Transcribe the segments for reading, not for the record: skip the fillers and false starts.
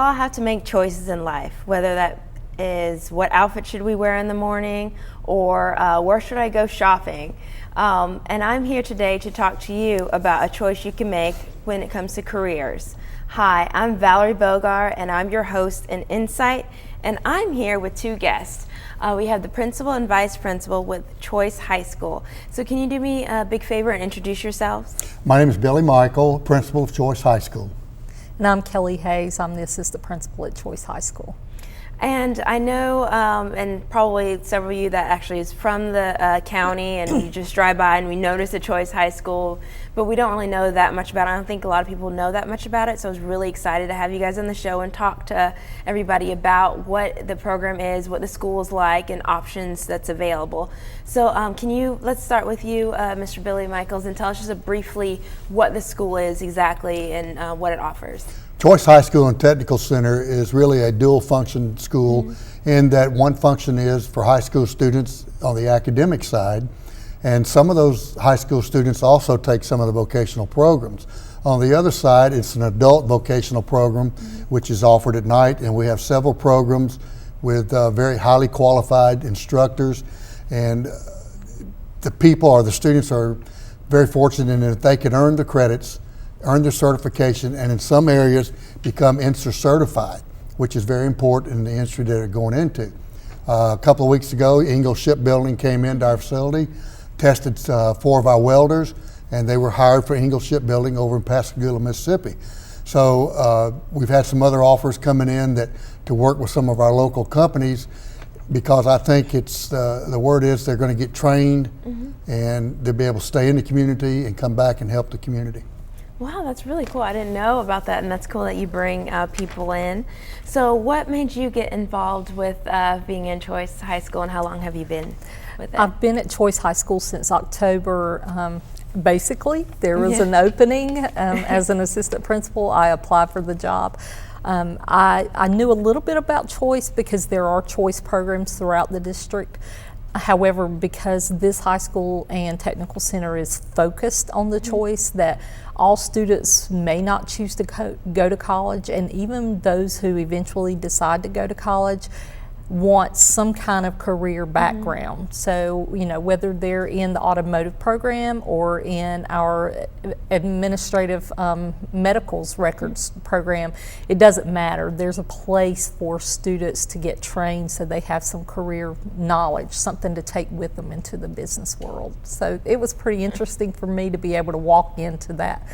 all have to make choices in life, whether that is what outfit should we wear in the morning or where should I go shopping. And I'm here today to talk to you about a choice you can make when it comes to careers. Hi, I'm Valerie Bogar, and I'm your host in Insight, and I'm here with two guests. We have the principal and vice principal with Choice High School. So can you do me a big favor and introduce yourselves? My name is Billy Michael, principal of Choice High School. And I'm Kelly Hayes. I'm the assistant principal at Choice High School. And I know, and probably several of you that actually is from the county, and you just drive by and we notice at Choice High School, but we don't really know that much about it. I don't think a lot of people know that much about it, so I was really excited to have you guys on the show and talk to everybody about what the program is, what the school is like, and options that's available. So let's start with you, Mr. Billy Michaels, and tell us just briefly what the school is exactly and what it offers. Choice High School and Technical Center is really a dual function school in that one function is for high school students on the academic side, and some of those high school students also take some of the vocational programs. On the other side, it's an adult vocational program which is offered at night, and we have several programs with very highly qualified instructors, and the students are very fortunate in that they can earn the credits, earn their certification, and in some areas become INSER certified, which is very important in the industry that they're going into. A couple of weeks ago, Ingalls Shipbuilding came into our facility, tested 4 of our welders, and they were hired for Ingalls Shipbuilding over in Pascagoula, Mississippi. So we've had some other offers coming in to work with some of our local companies, because I think it's the word is they're going to get trained and they'll be able to stay in the community and come back and help the community. Wow, that's really cool. I didn't know about that, and that's cool that you bring people in. So what made you get involved with being in Choice High School, and how long have you been with it? I've been at Choice High School since October. Basically, there was an opening as an assistant principal. I applied for the job. I knew a little bit about Choice because there are Choice programs throughout the district. However, because this high school and technical center is focused on the choice that all students may not choose to go to college, and even those who eventually decide to go to college want some kind of career background. So, whether they're in the automotive program or in our administrative medicals records program, it doesn't matter. There's a place for students to get trained so they have some career knowledge, something to take with them into the business world. So it was pretty interesting for me to be able to walk into that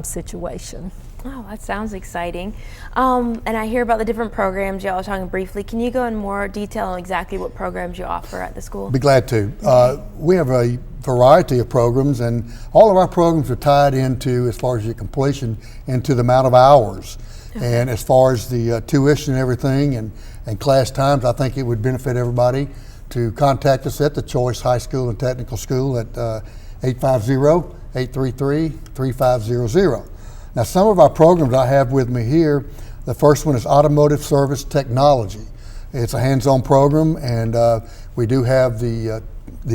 situation. Oh, that sounds exciting. And I hear about the different programs. Y'all are talking briefly. Can you go in more detail on exactly what programs you offer at the school? Be glad to. We have a variety of programs, and all of our programs are tied into, as far as your completion, into the amount of hours. And as far as the tuition and everything and class times, I think it would benefit everybody to contact us at the Choice High School and Technical School at 850-833-3500. Now, some of our programs I have with me here, the first one is Automotive Service Technology. It's a hands-on program, and we do have the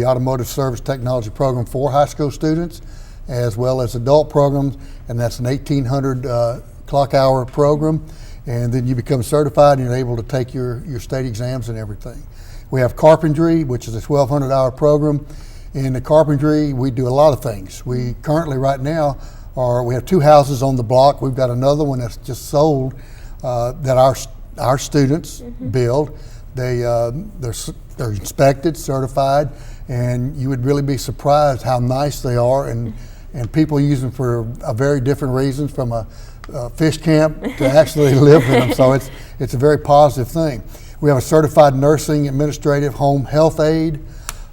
Automotive Service Technology program for high school students, as well as adult programs, and that's an 1,800 clock hour program, and then you become certified and you're able to take your state exams and everything. We have Carpentry, which is a 1,200 hour program. In the carpentry, we do a lot of things. We currently, right now, we have 2 houses on the block. We've got another one that's just sold that our students build. They're inspected, certified, and you would really be surprised how nice they are. And people use them for a very different reasons, from a fish camp to actually live in them. So it's a very positive thing. We have a certified nursing administrative home health aide.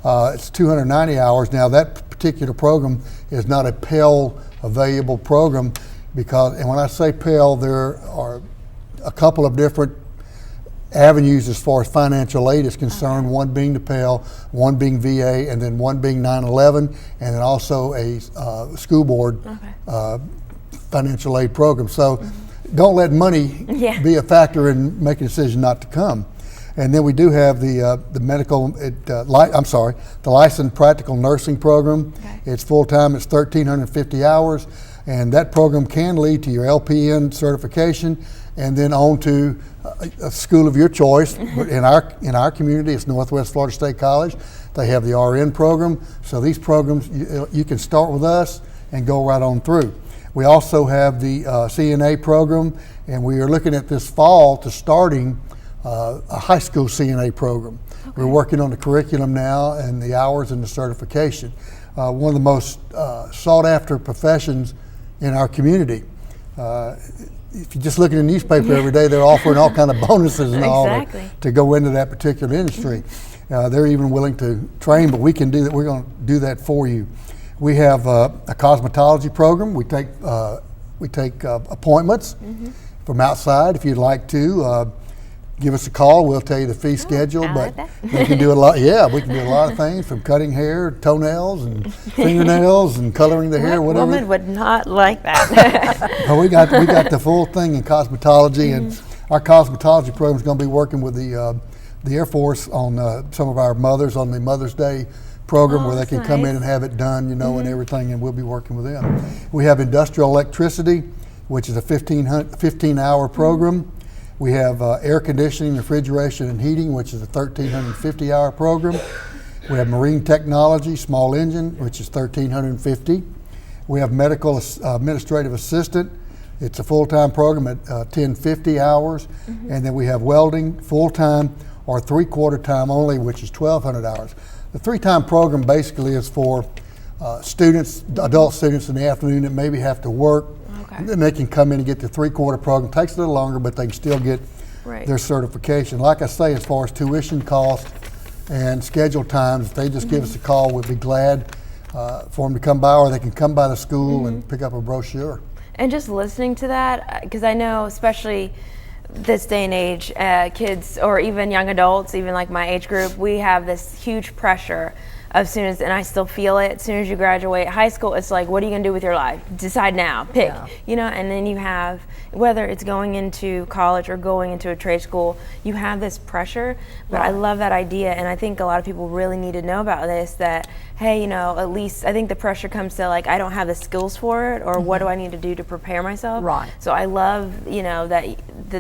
It's 290 hours. Now, that particular program is not a Pell available program, and when I say Pell, there are a couple of different avenues as far as financial aid is concerned, one being the Pell, one being VA, and then one being 9/11, and then also a school board financial aid program. So don't let money be a factor in making a decision not to come. And then we do have the licensed practical nursing program. It's full time. It's 1,350 hours. And that program can lead to your LPN certification and then on to a school of your choice. In our community, it's Northwest Florida State College. They have the RN program. So these programs, you can start with us and go right on through. We also have the CNA program, and we are looking at this fall to starting a high school CNA program. Okay. We're working on the curriculum now and the hours and the certification. One of the most sought after professions in our community. If you just look at the newspaper every day, they're offering all kind of bonuses and all to go into that particular industry. They're even willing to train, but we can do that. We're going to do that for you. We have a cosmetology program. We take appointments from outside. If you'd like to, give us a call. We'll tell you the fee schedule. But we can do a lot. Yeah, we can do a lot of things, from cutting hair, toenails, and fingernails, and coloring the hair. Whatever. Woman would not like that. we got the full thing in cosmetology, and our cosmetology program is going to be working with the Air Force on some of our mothers on the Mother's Day program, where they can come in and have it done, and everything, and we'll be working with them. We have industrial electricity, which is a 15-hour program. We have air conditioning, refrigeration, and heating, which is a 1,350-hour program. We have marine technology, small engine, which is 1,350. We have medical administrative assistant. It's a full-time program at 1,050 hours. And then we have welding, full-time or three-quarter time only, which is 1,200 hours. The three-time program basically is for students, adult students in the afternoon that maybe have to work. Okay. Then they can come in and get the three-quarter program. It takes a little longer, but they can still get their certification. Like I say, as far as tuition cost and schedule times, if they just give us a call, we'd be glad for them to come by, or they can come by the school and pick up a brochure. And just listening to that, because I know especially this day and age, kids or even young adults, even like my age group, we have this huge pressure of students, and I still feel it. As soon as you graduate high school, it's like, what are you going to do with your life? Decide now, pick, and then you have, whether it's going into college or going into a trade school, you have this pressure. But I love that idea, and I think a lot of people really need to know about this, that, hey, at least I think the pressure comes to, like, I don't have the skills for it, or what do I need to do to prepare myself? Right. So I love, that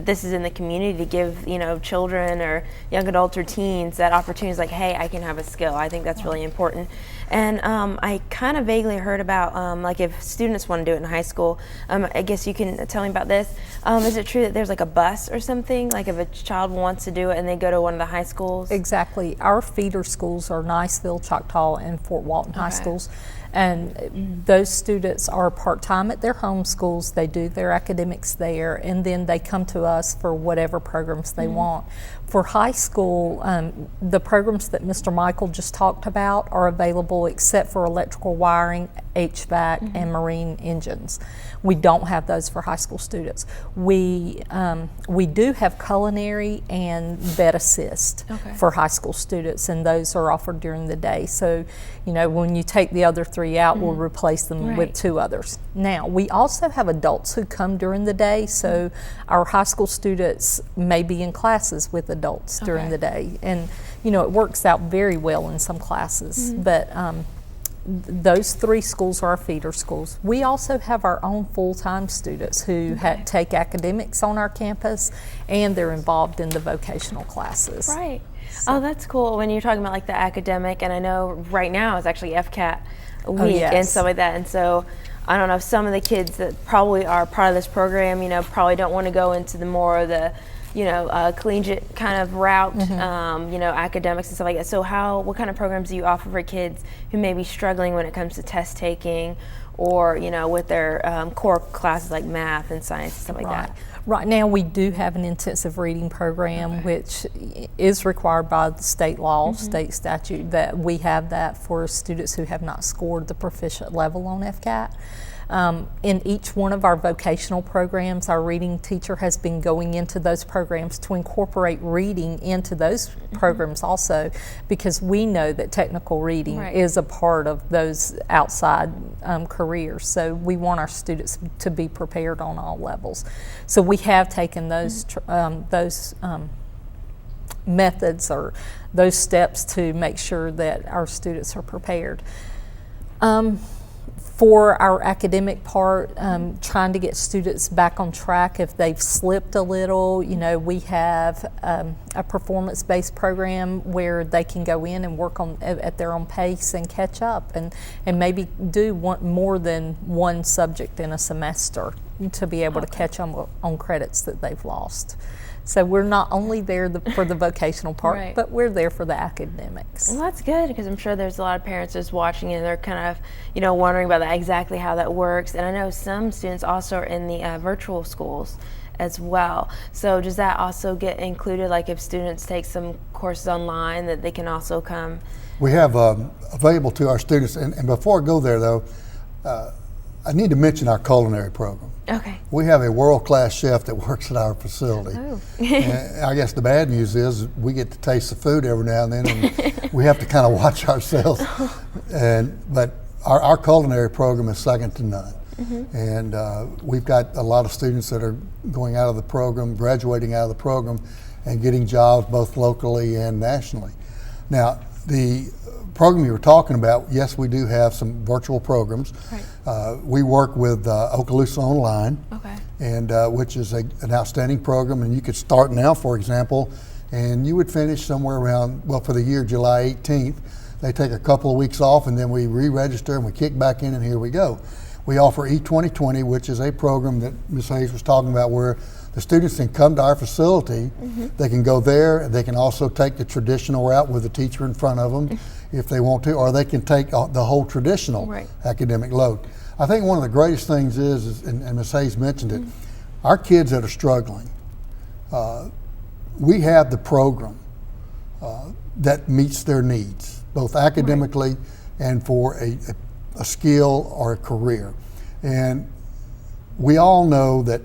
this is in the community to give, children or young adults or teens that opportunity, like, hey, I can have a skill. I think that's really important. And I kind of vaguely heard about, like, if students want to do it in high school, I guess you can tell me about this. Is it true that there's like a bus or something, like if a child wants to do it and they go to one of the high schools? Exactly. Our feeder schools are Niceville, Choctaw, and Fort Walton High Schools. And those students are part-time at their home schools. They do their academics there, and then they come to us for whatever programs they want. For high school, the programs that Mr. Michael just talked about are available except for electrical wiring, HVAC, and marine engines. We don't have those for high school students. We do have culinary and vet assist for high school students, and those are offered during the day. So, when you take the other three out, we'll replace them with two others. Now, we also have adults who come during the day, so our high school students may be in classes with adults during the day. And, it works out very well in some classes, but those three schools are our feeder schools. We also have our own full-time students who take academics on our campus, and they're involved in the vocational classes. Right. So. Oh, that's cool. When you're talking about like the academic, and I know right now it's actually FCAT week and stuff like that, and so I don't know if some of the kids that probably are part of this program, probably don't want to go into the more of the collegiate kind of route, academics and stuff like that. So what kind of programs do you offer for kids who may be struggling when it comes to test taking, or, with their core classes like math and science and stuff like that? Right now we do have an intensive reading program, which is required by the state law, state statute, that we have that for students who have not scored the proficient level on FCAT. In each one of our vocational programs, our reading teacher has been going into those programs to incorporate reading into those programs also, because we know that technical reading is a part of those outside careers. So we want our students to be prepared on all levels. So we have taken those methods or those steps to make sure that our students are prepared. For our academic part, trying to get students back on track if they've slipped a little. You know, we have a performance-based program where they can go in and work on at their own pace and catch up, and maybe do more than one subject in a semester to be able to catch on credits that they've lost. So we're not only there for the vocational part, Right. but we're there for the academics. Well, that's good, because I'm sure there's a lot of parents just watching and they're kind of, wondering about that, exactly how that works. And I know some students also are in the virtual schools as well. So does that also get included, like if students take some courses online, that they can also come? We have available to our students, and before I go there though, I need to mention our culinary program. Okay. We have a world-class chef that works at our facility. Oh. And I guess the bad news is we get to taste the food every now and then, and we have to kind of watch ourselves. But our culinary program is second to none. Mm-hmm. And we've got a lot of students that are going out of the program, graduating out of the program, and getting jobs both locally and nationally. Now, the program you were talking about, yes, we do have some virtual programs. Right. We work with Okaloosa Online, okay. and which is an outstanding program, and you could start now, for example, and you would finish somewhere around, well, for the year July 18th. They take a couple of weeks off, and then we re-register and we kick back in, and here we go. We offer E2020, which is a program that Ms. Hayes was talking about, where the students can come to our facility. Mm-hmm. They can go there. They can also take the traditional route with a teacher in front of them if they want to, or they can take the whole traditional right. academic load. I think one of the greatest things is and Ms. Hayes mentioned it, our kids that are struggling, we have the program that meets their needs, both academically right. and for a skill or a career. And we all know that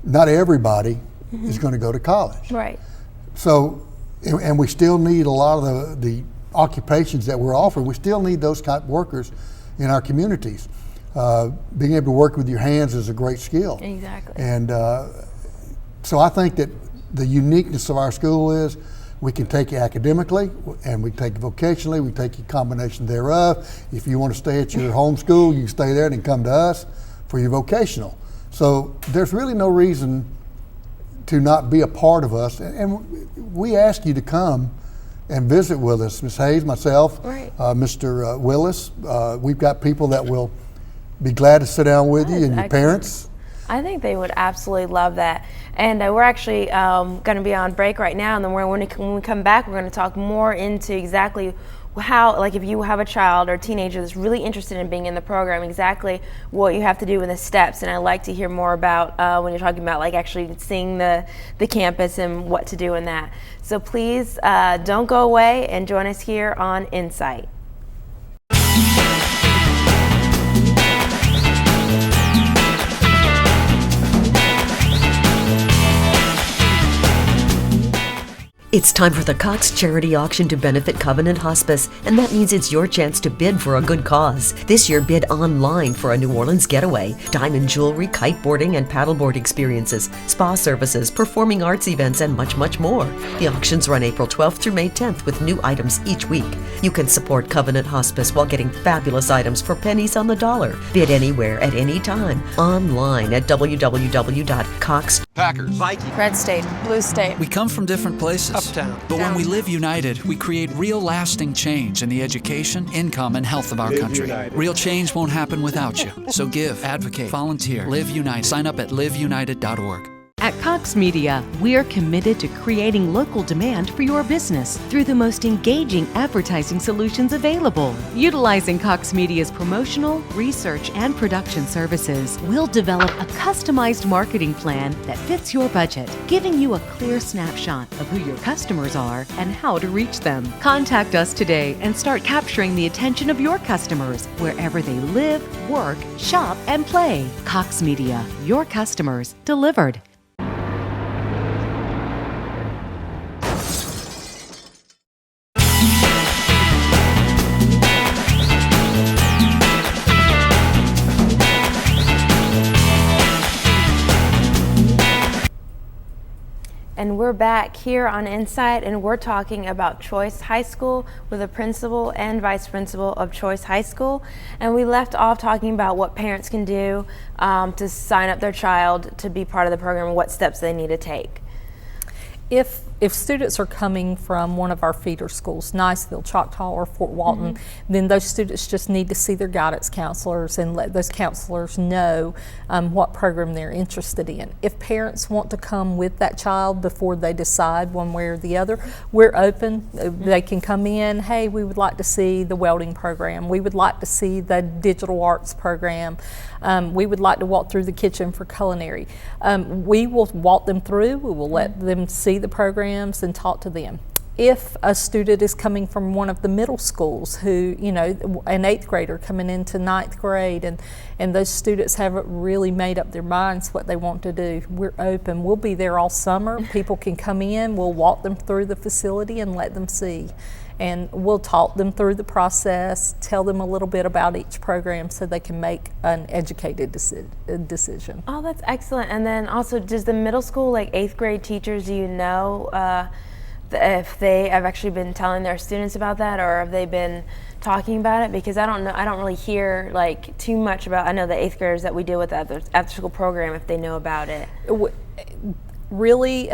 not everybody is going to go to college. Right. So, and we still need a lot of the occupations that we're offering. We still need those kind of workers in our communities. Being able to work with your hands is a great skill. Exactly. And so I think that the uniqueness of our school is we can take you academically, and we take you vocationally, we take you a combination thereof. If you want to stay at your home school, you can stay there and then come to us for your vocational. So there's really no reason to not be a part of us, and we ask you to come and visit with us. Ms. Hayes, myself, right. Mr. Willis, we've got people that will be glad to sit down with you and your excellent. Parents. I think they would absolutely love that. And we're actually going to be on break right now, and then when we come back, we're going to talk more into exactly how, like if you have a child or a teenager that's really interested in being in the program, exactly what you have to do in the steps. And I'd like to hear more about when you're talking about like actually seeing the campus and what to do in that. So please don't go away and join us here on Insight. It's time for the Cox Charity Auction to benefit Covenant Hospice, and that means it's your chance to bid for a good cause. This year, bid online for a New Orleans getaway, diamond jewelry, kiteboarding and paddleboard experiences, spa services, performing arts events, and much, much more. The auctions run April 12th through May 10th with new items each week. You can support Covenant Hospice while getting fabulous items for pennies on the dollar. Bid anywhere at any time, online at www.cox. Packers, Vikings, Red State, Blue State. We come from different places. Uptown. But when we live united, we create real lasting change in the education, income, and health of our country. Real change won't happen without you. So give, advocate, volunteer, Live United. Sign up at liveunited.org. At Cox Media, we are committed to creating local demand for your business through the most engaging advertising solutions available. Utilizing Cox Media's promotional, research, and production services, we'll develop a customized marketing plan that fits your budget, giving you a clear snapshot of who your customers are and how to reach them. Contact us today and start capturing the attention of your customers wherever they live, work, shop, and play. Cox Media, your customers delivered. and we're back here on Insight, and we're talking about Choice High School with the principal and vice principal of Choice High School. And we left off talking about what parents can do to sign up their child to be part of the program and what steps they need to take. If students are coming from one of our feeder schools, Niceville, Choctaw, or Fort Walton, then those students just need to see their guidance counselors and let those counselors know what program they're interested in. If parents want to come with that child before they decide one way or the other, we're open. They can come in, hey, we would like to see the welding program. We would like to see the digital arts program. We would like to walk through the kitchen for culinary. We will walk them through. We will let them see the programs and talk to them. If a student is coming from one of the middle schools who, you know, an 8th grader coming into 9th grade, and those students haven't really made up their minds what they want to do, we're open. We'll be there all summer. People can come in. We'll walk them through the facility and let them see. And we'll talk them through the process, tell them a little bit about each program so they can make an educated decision. Oh, that's excellent. And then also, does the middle school, like 8th grade teachers, do you know if they have actually been telling their students about that, or have they been talking about it? Because I don't really hear like too much about, I know the 8th graders that we deal with at the after school program, if they know about it. Really,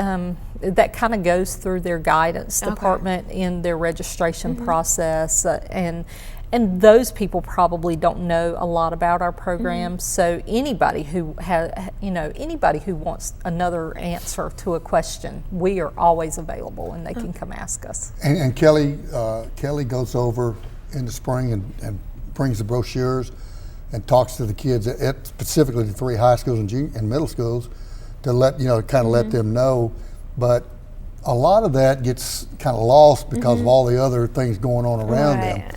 that kind of goes through their guidance department in their registration process, and those people probably don't know a lot about our programs. So anybody who anybody who wants another answer to a question, we are always available, and they can come ask us. And Kelly goes over in the spring and brings the brochures and talks to the kids at specifically the 3 high schools and middle schools, to let let them know. But a lot of that gets kind of lost because of all the other things going on around them.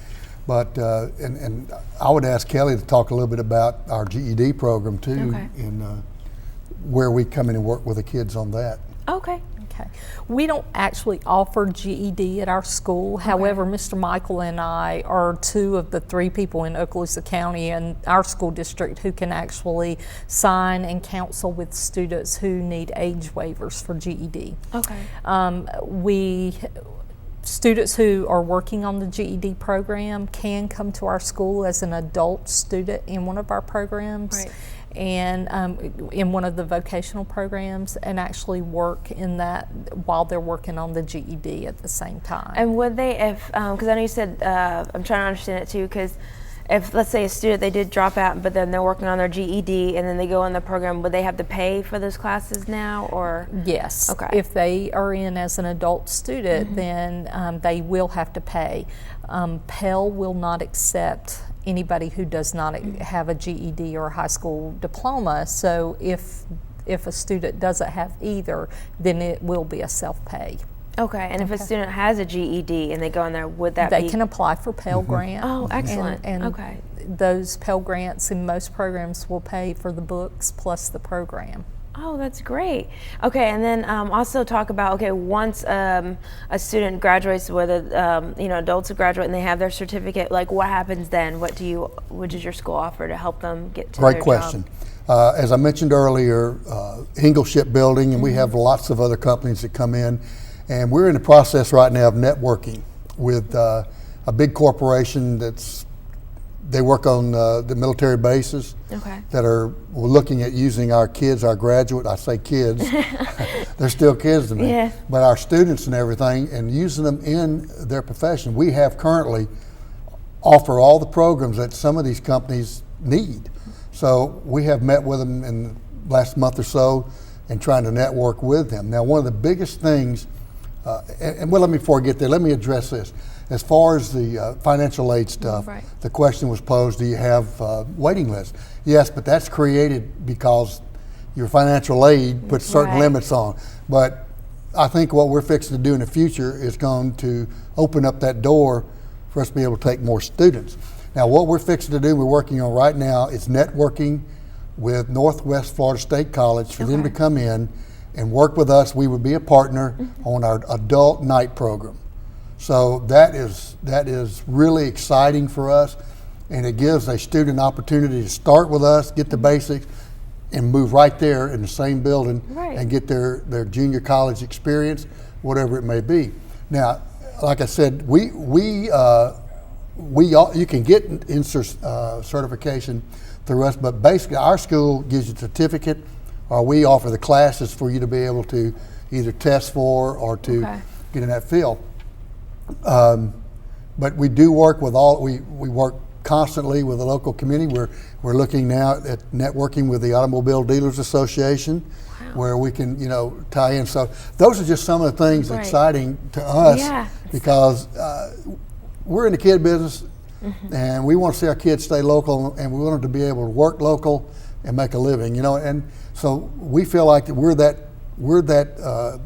But and I would ask Kelly to talk a little bit about our GED program too, and where we come in and work with the kids on that. Okay. We don't actually offer GED at our school. However, Mr. Michael and I are 2 of the 3 people in Okaloosa County and our school district who can actually sign and counsel with students who need age waivers for GED. Students who are working on the GED program can come to our school as an adult student in one of our programs. And in one of the vocational programs, and actually work in that while they're working on the GED at the same time. And would they, if, because I know you said, I'm trying to understand it too, because if, let's say a student, they did drop out, but then they're working on their GED and then they go in the program, would they have to pay for those classes now, or? Yes. If they are in as an adult student, then they will have to pay. Pell will not accept anybody who does not have a GED or a high school diploma. So if a student doesn't have either, then it will be a self-pay. And if a student has a GED and they go in there, would that be? They can apply for Pell Grant. Oh, excellent. And those Pell Grants in most programs will pay for the books plus the program. Oh, that's great. And then also talk about, once a student graduates, whether adults who graduate and they have their certificate, like what happens then? What does your school offer to help them get to Great question. As I mentioned earlier, Hingle Shipbuilding, and we have lots of other companies that come in, and we're in the process right now of networking with a big corporation they work on the military bases that are looking at using our kids, our graduate, I say kids, they're still kids to me, but our students and everything, and using them in their profession. We have currently offer all the programs that some of these companies need. So we have met with them in the last month or so and trying to network with them. Now, one of the biggest things, let me forget that, let me address this. As far as the financial aid stuff, the question was posed, do you have waiting lists? Yes, but that's created because your financial aid puts certain limits on. But I think what we're fixing to do in the future is going to open up that door for us to be able to take more students. Now, what we're fixing to do, we're working on right now, is networking with Northwest Florida State College for them to come in and work with us. We would be a partner on our adult night program. So that is really exciting for us, and it gives a student opportunity to start with us, get the basics, and move right there in the same building Right. and get their junior college experience, whatever it may be. Now, like I said, you can get certification through us, but basically our school gives you a certificate, or we offer the classes for you to be able to either test for or to get in that field. But we do work with we work constantly with the local community. We're looking now at networking with the Automobile Dealers Association, where we can, tie in. So those are just some of the things exciting to us because we're in the kid business, and we want to see our kids stay local, and we want them to be able to work local and make a living, and so we feel like that we're that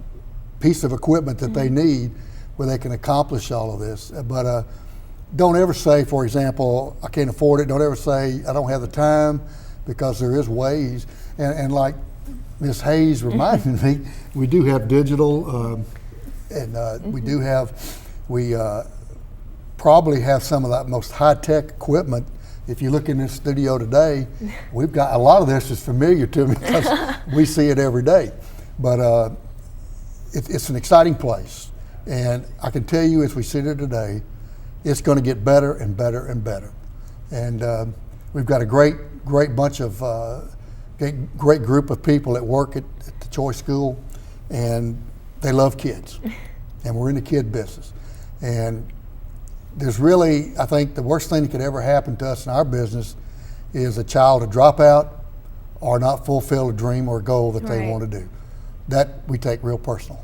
piece of equipment that they need where they can accomplish all of this. But don't ever say, for example, I can't afford it. Don't ever say I don't have the time, because there is ways. And like Ms. Hayes reminded me, we do have digital, and we probably have some of that most high-tech equipment. If you look in this studio today, we've got a lot of this is familiar to me because we see it every day. But it's an exciting place, and I can tell you, as we sit here today, it's going to get better and better and better. And we've got a great bunch of great group of people that work at the Choice School, and they love kids, and we're in the kid business. And there's really, I think the worst thing that could ever happen to us in our business is a child to drop out or not fulfill a dream or a goal that they want to do. That we take real personal.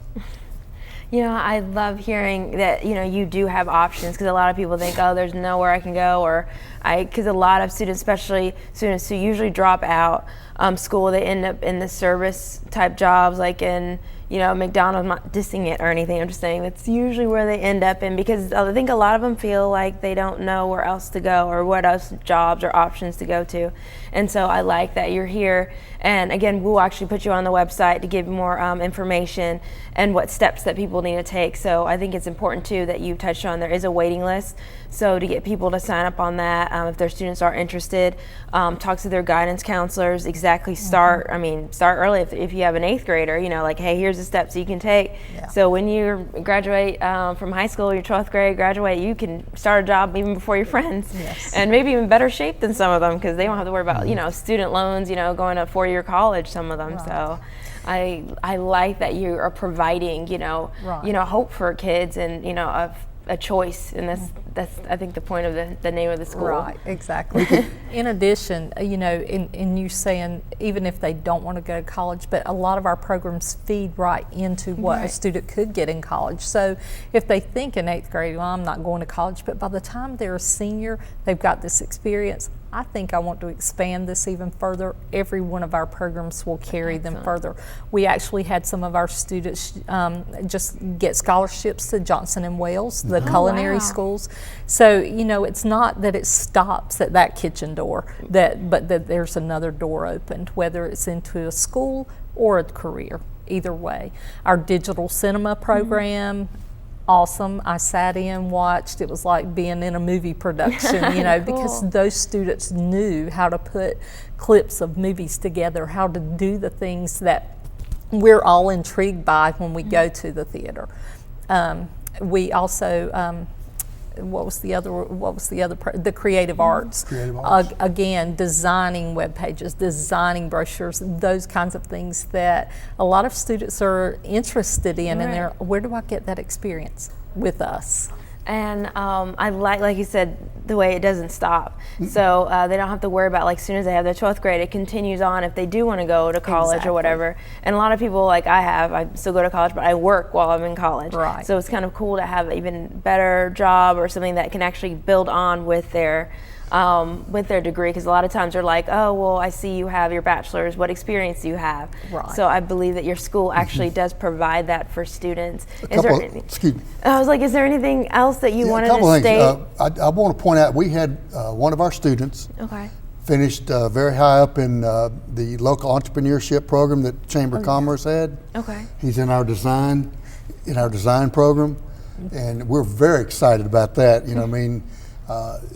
I love hearing that, you do have options, because a lot of people think, oh, there's nowhere I can go, because a lot of students, especially students who usually drop out school, they end up in the service type jobs, like in, McDonald's. I'm not dissing it or anything. I'm just saying that's usually where they end up in, because I think a lot of them feel like they don't know where else to go or what else jobs or options to go to. And so I like that you're here. And again, we'll actually put you on the website to give more information and what steps that people need to take. So I think it's important too that you touched on there is a waiting list. So to get people to sign up on that, if their students are interested, talk to their guidance counselors, exactly start early. If you have an 8th grader, like, hey, here's the steps you can take. Yeah. So when you graduate from high school, your 12th grade, graduate, you can start a job even before your friends. Yes. And maybe even better shape than some of them, because they don't have to worry about, student loans, going to 4-year college, some of them. Right. So I like that you are providing, hope for kids and, a choice, and that's I think the point of the name of the school. Right, exactly. In addition, in you saying even if they don't want to go to college, but a lot of our programs feed right into what a student could get in college. So if they think in 8th grade, well, I'm not going to college, but by the time they're a senior, they've got this experience. I think I want to expand this even further. Every one of our programs will carry them further. We actually had some of our students just get scholarships to Johnson & Wales, the culinary schools. So, it's not that it stops at that kitchen door, but that there's another door opened, whether it's into a school or a career, either way. Our digital cinema program, awesome. I sat in, watched. It was like being in a movie production, cool. Because those students knew how to put clips of movies together, how to do the things that we're all intrigued by when we go to the theater. We also, the creative arts. Creative arts. Again, designing web pages, designing brochures, those kinds of things that a lot of students are interested in, and they're, where do I get that experience? With us. And I like you said, the way it doesn't stop. So they don't have to worry about, like, as soon as they have their 12th grade, it continues on if they do want to go to college or whatever. And a lot of people, like I still go to college, but I work while I'm in college. Right. So it's kind of cool to have an even better job or something that can actually build on with their degree, because a lot of times they're like, oh, well, I see you have your bachelor's, what experience do you have? Right. So I believe that your school actually does provide that for students. Excuse me. I was like, is there anything else that you wanted to state? I want to point out, we had one of our students finished very high up in the local entrepreneurship program that Chamber of Commerce had. Okay. He's in our design program, and we're very excited about that.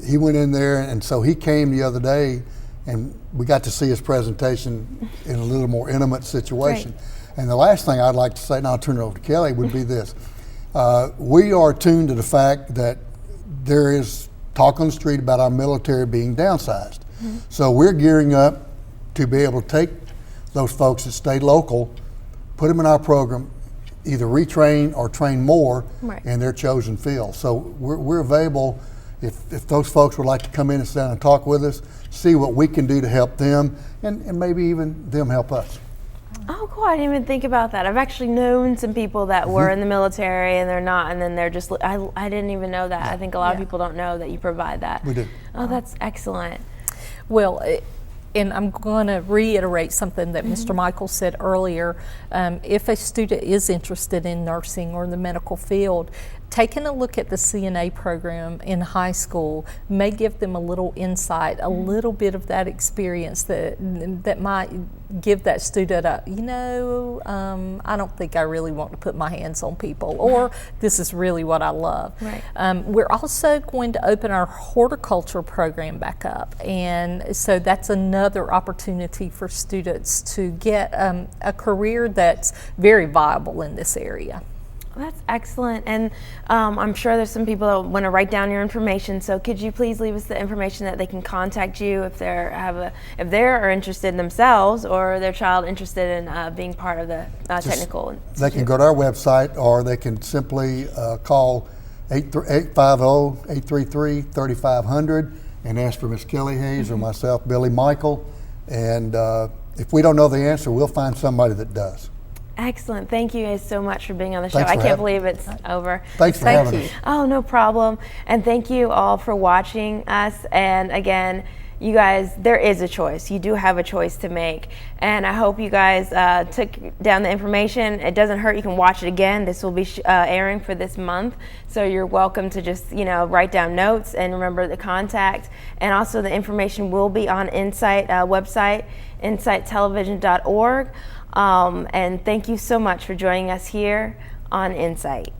He went in there, and so he came the other day and we got to see his presentation in a little more intimate situation. And the last thing I'd like to say, and I'll turn it over to Kelly, would be this. We are tuned to the fact that there is talk on the street about our military being downsized. So we're gearing up to be able to take those folks that stay local, put them in our program, either retrain or train more in their chosen field. So we're available if those folks would like to come in and sit down and talk with us, see what we can do to help them, and maybe even them help us. Oh, cool. I didn't even think about that. I've actually known some people that were in the military and they're not, and then they're just, I didn't even know that. I think a lot of people don't know that you provide that. We do. Oh, that's excellent. Well, and I'm going to reiterate something that Mr. Michael said earlier. If a student is interested in nursing or the medical field, taking a look at the CNA program in high school may give them a little insight, a little bit of that experience that might give that student a, I don't think I really want to put my hands on people, or this is really what I love. We're also going to open our horticulture program back up, and so that's another opportunity for students to get a career that's very viable in this area. That's excellent, and I'm sure there's some people that want to write down your information. So could you please leave us the information that they can contact you if they're interested themselves or their child interested in being part of the technical institute? They can go to our website, or they can simply call 850-833-3500 and ask for Miss Kelly Hayes or myself, Billy Michael. And if we don't know the answer, we'll find somebody that does. Excellent. Thank you guys so much for being on the show. Thanks I for can't having believe it's over. Thanks for having us. Oh, no problem. And thank you all for watching us. And again, you guys, there is a choice. You do have a choice to make. And I hope you guys took down the information. It doesn't hurt. You can watch it again. This will be airing for this month. So you're welcome to just, write down notes and remember the contact. And also the information will be on Insight website, insighttelevision.org. And thank you so much for joining us here on Insight.